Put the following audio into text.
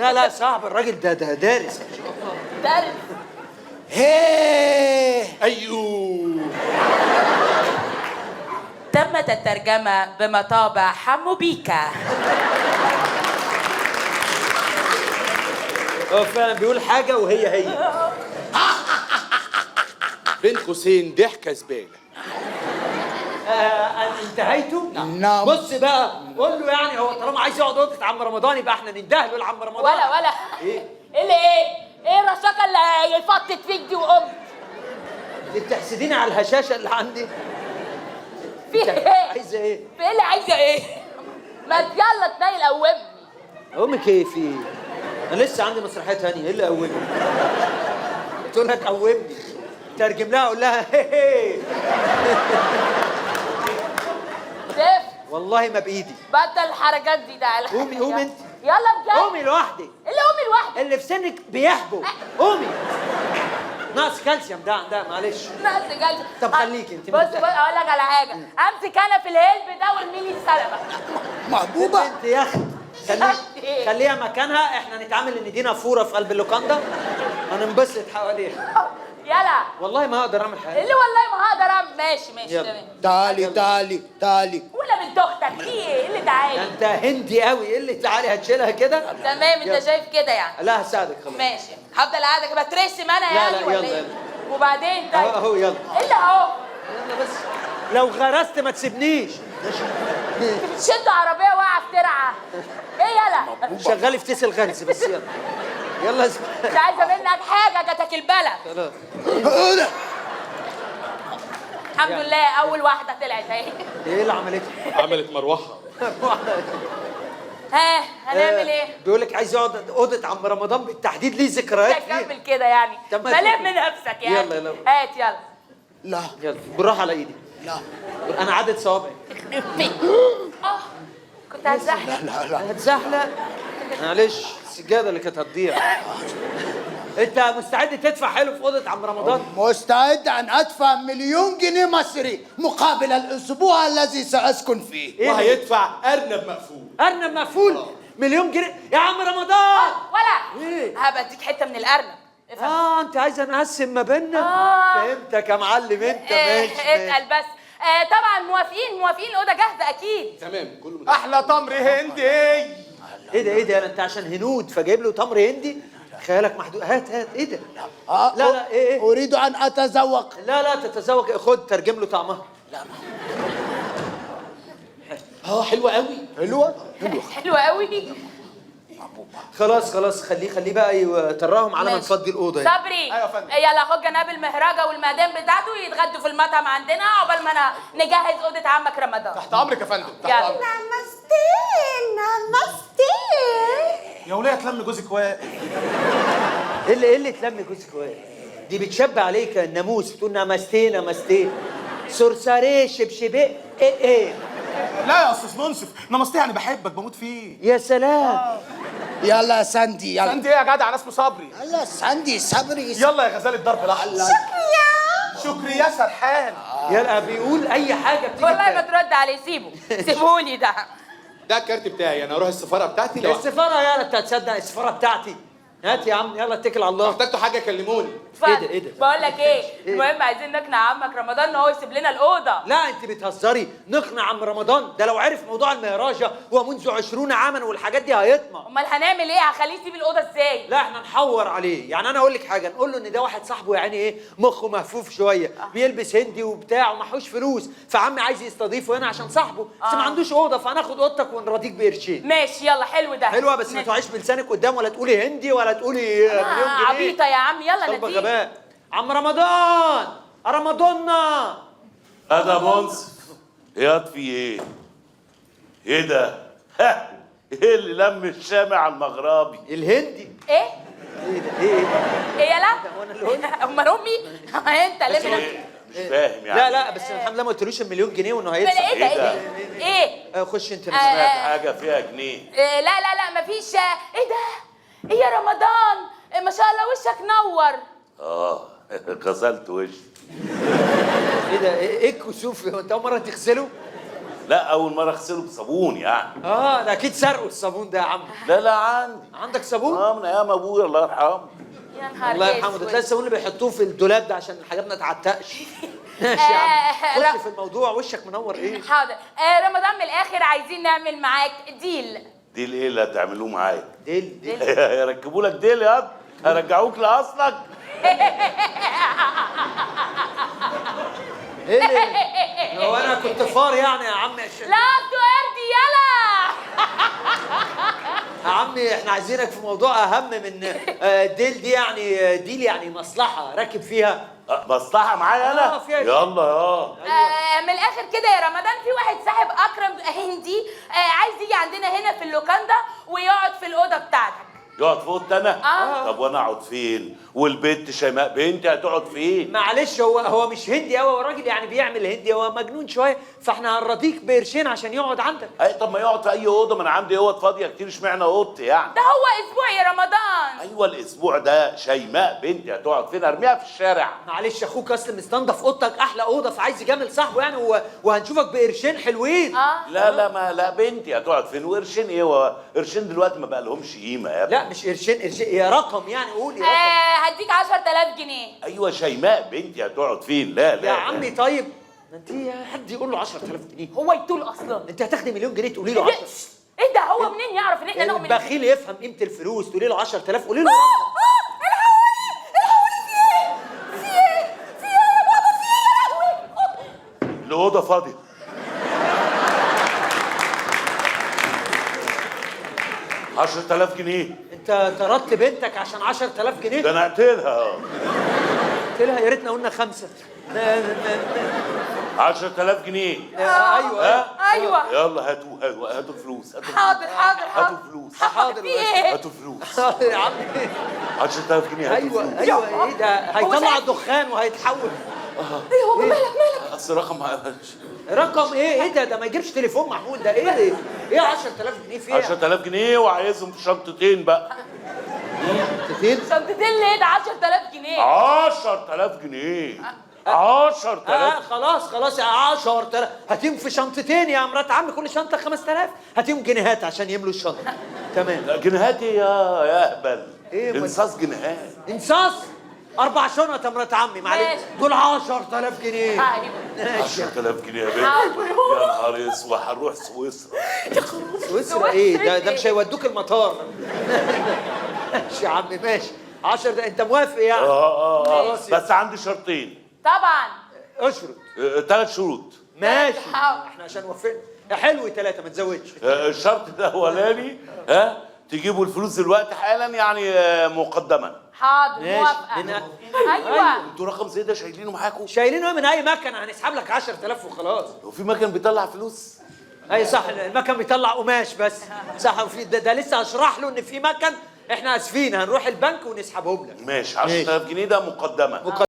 لا لا صعب، الراجل ده دارس. دارس. هيه ايوه. تمت الترجمة بمطابع حمو بيكا. هو فعلا بيقول حاجة وهي هي. بين قوسين ضحكه زباله. انتهيتوا؟ نعم. بص بقى قول له يعني هو طالما عايز يقعد اوضه عم رمضان يبقى احنا ننده له لعم رمضان. ولا ايه؟ ايه الرشاقة اللي فطت فيك دي وقمت؟ انت بتحسديني على الهشاشه اللي عندي؟ في ايه؟ عايزه ايه؟ في ايه اللي عايزة ايه؟ ما يلا تنيل قومني. قومك ايه في ايه؟ انا لسه عندي مسرحيه ثانيه، ايه اللي قومني؟ تقول لك قومني ترجم لها اقول لها هي. زفت. والله ما بايدي. بطل الحركات دي ده. قومي انت. يلا بجد. قومي لوحدي. ايه اللي قومي لوحدي؟ اللي في سنك بيحبوا. قومي. ناقص كالسيوم ده معلش. ناقص جلد. طب خليكي انت. بص اقول لك على حاجه، امسك انا في الهلب ده وارمي لي السلبه. محبوبه. انت يا اخي خليها مكانها، احنا نتعامل ان دي نافوره في قلب اللوكاندا هننبسط حواليها. يلا. والله ما اقدر اعمل حاجه. اللي والله ما هقدر اعمل. ماشي يلا. تمام. تعالي. ولا بنت اختك في ايه اللي ده تعالي؟ انت هندي قوي، ايه اللي تعالي هتشيلها كده؟ تمام انت شايف كده يعني. لا هساعدك خلاص. ماشي هفضل قاعده كده بترسم انا يعني لا، ولا يلا، ايه؟ يلا. وبعدين طيب اهو يلا. ايه اللي اهو؟ يلا بس لو غرست ما تسيبنيش. بتشدوا عربيه واقعه في ترعه. ايه يلا؟ شغالي في تيس الغرز بس يلا. يلا اسمع. مش عايزه منك حاجه، جاتك البلد. خلاص. الحمد لله اول واحده طلعت اهي. ايه اللي عملتها؟ عملت مروحه. ها هنعمل ايه؟ بيقول لك عايز يقعد اوضه عم رمضان بالتحديد، ليه ذكريات فيها. كمل كده يعني. طب ما بلم نفسك يعني. يلا. هات يلا. لا يلا بالراحه على ايدي. لا انا عدد صوابعي. كنت هتزحلق. لا هتزحلق معلش، السجاده اللي كانت هتضيع. انت مستعد تدفع حلو في اوضه عم رمضان؟ مستعد ان ادفع 1,000,000 جنيه مصري مقابل الاسبوع الذي ساسكن فيه. إيه؟ وهيدفع ارنب مقفول. ارنب مقفول؟ 1,000,000 جنيه يا عم رمضان. ولا ايه؟ هبديك حته من الارنب. افهم. انت عايزه نقسم ما بيننا؟ فهمتك يا معلم انت. ماشي اتقل بس. طبعا موافقين الاوضه جاهزه اكيد. تمام كله احلى تمر هندي. ايه ده انت عشان هنود فجايب له تمر هندي؟ خيالك محدود. هات ايه ده؟ لا ايه اريد ان اتذوق. لا تتذوق. خد ترجم له طعمها. حلوه قوي. حلوه قوي. خلاص خليه بقى يطرهم على ما نفضي الاوضه يعني. صبري. ايوه يا فندم. يلا خد جناب المهرجه والمدام بتاعته يتغدوا في المطعم عندنا عقبال ما نجهز اوضه عمك رمضان. تحت امرك يا فندم. تحت يلا. امرك. نمستي. يا وليه تلم جوزك واقف. ايه اللي تلم جوزك واقف؟ دي بتشبه عليك الناموس، بتقول نمستي سرساريه شبشبيه ايه. لا يا استاذ منصف، نمستي انا بحبك بموت فيه. يا سلام. يلا يا ساندي يلا. انت ايه يا جدع؟ انا اسمه صبري. يلا ساندي صبري. يلا يا غزال الضرب الاحمر. شكري يا سرحان. يلا بيقول اي حاجه بتيجي. والله ما ترد عليه، سيبهولي ده. ده الكارت بتاعي، انا اروح السفاره بتاعتي لو السفاره. يلا انت هتصدق السفاره بتاعتي؟ هات يا عم يلا اتكل على الله. احتجتوا حاجه كلموني. ايه ده؟ بقول لك ايه؟ المهم عايزين نقنع عمك رمضان ان هو يسيب لنا الاوضه. لا انت بتهزري. نقنع عم رمضان ده لو عرف موضوع المهراجه ومنذ 20 عاما والحاجات دي هيطمع. امال هنعمل ايه؟ هخليه يسيب الاوضه ازاي؟ لا احنا نحور عليه. يعني انا اقول لك حاجه، نقول له ان ده واحد صاحبه يعني ايه مخه مهفوف شويه، بيلبس هندي وبتاع ومحوش فلوس، فعمي عايز يستضيفه هنا عشان صاحبه بس ما عندوش اوضه، فهناخد اوضتك ونراضيك بقرشين. ماشي يلا حلو ده. حلوه بس ما توعيش بلسانك قدام ولا تقولي هندي ولا تقولي مليون جنيه. عبيطه يا عم. يلا طب نتيجه. غباء. عم رمضان رمضاننا. هذا منصف ياض في ايه؟ ايه ده؟ ها ايه اللي لم الشامع المغربي؟ الهندي. ايه؟ ايه ده؟ ايه يلا. وانا اللي قلت. امال امي؟ انت لم إيه؟ مش فاهم يعني. لا بس الحمد لله ما قلتلوش المليون جنيه وانه ايه هيدفع. ده؟ ايه؟ خش انت. سمعت حاجه فيها جنيه. لا مفيش. ايه ده؟ ايه يا رمضان؟ ما شاء الله وشك نور. غسلت وشي. ايه ده؟ ايه الكسوف؟ هو انت اول مره تغسله؟ لا اول مره اغسله بصابون يعني. ده اكيد سرقوا الصابون ده يا عم. لا لا عندي. عندك صابون؟ من ايام ابويا الله يرحمه. يا نهار الله يرحمه، ده اسود. تلاقي الصابون اللي بيحطوه في الدولاب ده عشان الحاجات ما تعتقش. ماشي يا عم، خش في الموضوع، وشك منور ايه؟ حاضر. رمضان من الاخر عايزين نعمل معاك ديل. ديل ايه اللي هتعملوه معايا؟ ديل يركبوا لك ديل يا هرجعوك لاصلك. ايه هو انا كنت فار يعني يا عم؟ لا انتوا قردي يلا. يا عمي احنا عايزينك في موضوع اهم من الديل دي، يعني ديل يعني مصلحه راكب فيها. مصلحه معايا انا؟ فيها يلا من الاخر كده يا رمضان، في واحد صاحب اكرم هندي عايز يجي عندنا هنا في اللوكاندا ويقعد في الاوضه بتاعتك. يقعد في اوضتي انا؟ آه. طب وانا اقعد فين؟ والبنت شيماء بنتي هتقعد فين؟ معلش هو مش هندي قوي، هو راجل يعني بيعمل هندي، هو مجنون شويه، فاحنا هنرضيك بقرشين عشان يقعد عندك. اي طب ما يقعد في اي اوضه، ما انا عندي اوض فاضيه كتير، اشمعنى اوضتي يعني؟ ده هو اسبوع يا رمضان. ايوه الاسبوع ده شيماء بنتي هتقعد فين؟ ارميها في الشارع. معلش اخوك اصل مستنضف اوضتك احلى اوضه، فعايز يجامل صاحبه يعني، وهنشوفك بقرشين حلوين. لا لا بنتي هتقعد فين؟ وقرشين ايه؟ قرشين دلوقتي ما بقى لهمش قيمه يا ابني. لا مش قرشين يا رقم يعني، قول يا رقم. هديك 10,000 جنيه. ايوه شيماء بنتي هتقعد فين؟ لا يا عمي طيب، ما انت حد يقول له 10,000 جنيه؟ هو يطول اصلا. انت هتاخدي مليون جنيه تقولي له 10؟ ايه ده؟ هو منين يعرف ان احنا نؤمن؟ البخيل يفهم قيمه الفلوس، تقولي له 10,000 قولي له الاوضه فاضيه. $10,000 جنيه. انت طردت بنتك عشان 10,000 جنيه؟ ده انا اقتلها. قلت لها يا ريتنا قلنا 5. 10,000 جنيه. ايوه ايوه. يلا هاتوا الفلوس. حاضر هاتوا الفلوس. حاضر في ايه؟ هاتوا الفلوس. حاضر يا عمي. 10,000 جنيه هاتوا الفلوس. ايوه ايه ده؟ هيطلع دخان وهيتحول. ايه هو مالك؟ اصل رقم رقم ايه ده ما يجيبش تليفون محمول ده، ايه 10,000 جنيه فيها؟ 10,000 جنيه وعايزهم في شنطتين بقى. شنطتين ليه؟ ده 10,000 جنيه. 10,000 جنيه. 10,000. خلاص يا 10,000 هاتيهم في شنطتين يا مرات عمي، كل شنطه 5,000، هاتيهم جنيهات عشان يملوا الشنطه. تمام. لا جنيهات ايه يا اهبل؟ ايه انصاص جنيهات. انصاص 4 شنط يا مرات عمي، معلش ماشي. دول 10,000 جنيه. ايوه. ماشي. 10,000 جنيه يا بنت. حاضر. يا نهار اسود هنروح سويسرا. سويسرا ايه ده مش هيودوك المطار. ماشي يا عمي ماشي. 10 ده انت موافق يعني؟ خلاص بس عندي شرطين. طبعا. اشرط. 3 شروط. ماشي. حاضر. احنا عشان وافقنا حلو 3 ما تزودش. الشرط الاولاني تجيبوا الفلوس دلوقتي حالا يعني مقدما. حاضر ماشي. موافقه. ايوه. انتوا رقم زي ده شايلينه معاكم؟ شايلينه من اي مكنه، هنسحب لك 10,000 وخلاص. هو في مكان بيطلع فلوس؟ اي صح، المكن بيطلع قماش بس. صح، وفي ده لسه هشرح له ان في مكن، احنا اسفين هنروح البنك ونسحبهم لك. ماشي 10,000 جنيه ده مقدما.